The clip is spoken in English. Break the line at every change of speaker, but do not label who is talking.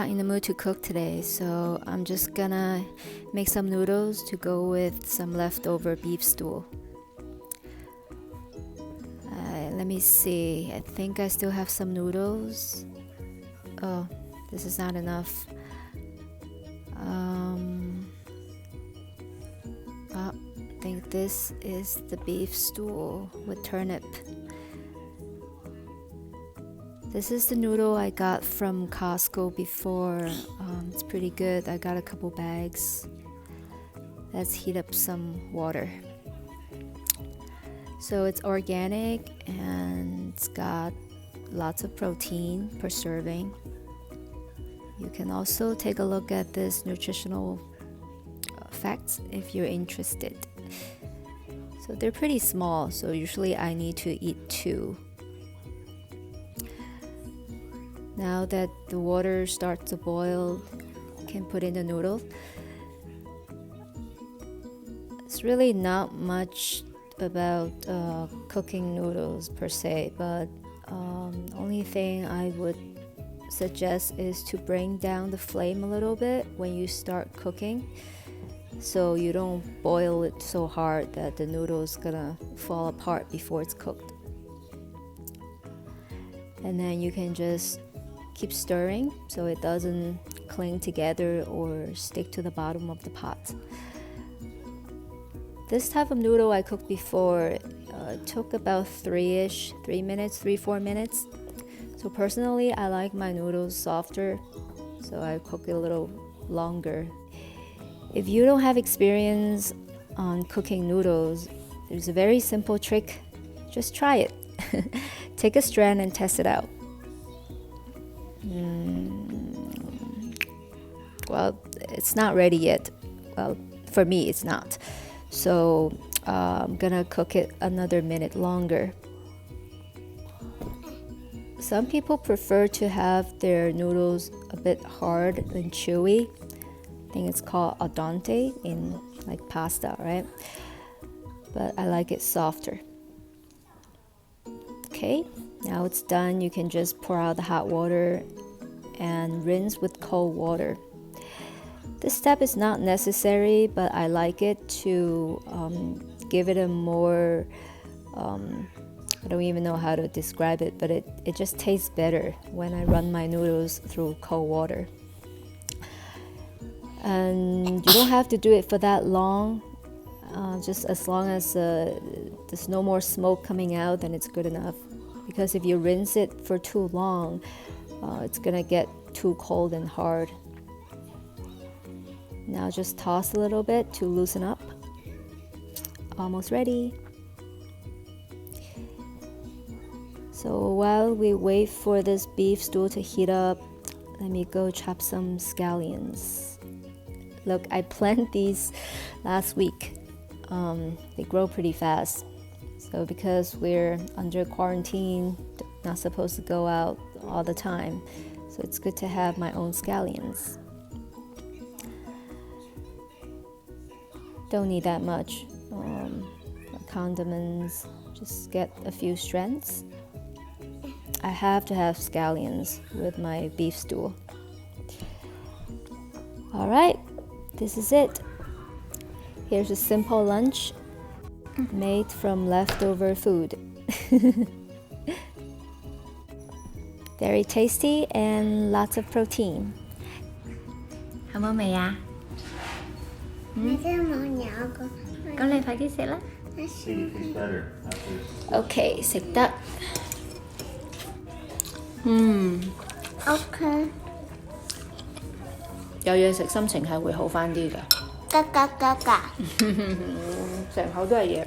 not in the mood to cook today, so I'm just gonna make some noodles to go with some leftover beef stew. Let me see. I think I still have some noodles. Oh, this is not enough. I think this is the beef stew with turnip. This is the noodle I got from Costco before. It's pretty good. I got a couple bags. Let's heat up some water. So it's organic and it's got lots of protein per serving. You can also take a look at this nutritional facts if you're interested. So they're pretty small, so usually I need to eat 2. Now that the water starts to boil, you can put in the noodle. It's really not much about cooking noodles per se, but only thing I would suggest is to bring down the flame a little bit when you start cooking, so you don't boil it so hard that the noodle's gonna fall apart before it's cooked. And then you can just keep stirring so it doesn't cling together or stick to the bottom of the pot. This type of noodle I cooked before. It took about 3 minutes, 4 minutes. So personally, I like my noodles softer, so I cook it a little longer. If you don't have experience on cooking noodles, there's a very simple trick. Just try it. Take a strand and test it out. Well, it's not ready yet. Well, for me, it's not. So I'm gonna cook it another minute longer. Some people prefer to have their noodles a bit hard and chewy. I think it's called al dente in like pasta, right? But I like it softer. Okay, now it's done. You can just pour out the hot water and rinse with cold water. This step is not necessary, but I like it to give it a more, I don't even know how to describe it, but it just tastes better when I run my noodles through cold water. And you don't have to do it for that long, just as long as there's no more smoke coming out, then it's good enough. Because if you rinse it for too long, it's gonna get too cold and hard. Now just toss a little bit to loosen up. Almost ready. So while we wait for this beef stew to heat up, let me go chop some scallions. Look, I planted these last week. They grow pretty fast. So because we're under quarantine, not supposed to go out all the time, so it's good to have my own scallions. Don't need that much condiments, just get a few strands. I have to have scallions with my beef stew. All right, this is it. Here's a simple lunch made from leftover food. Very tasty and lots of protein.
好冇味啊？ 咁你快啲食啦。
OK， 食得。
OK。
有嘢食，心情係會好返啲㗎。
嘎嘎嘎嘎。
成口都係嘢。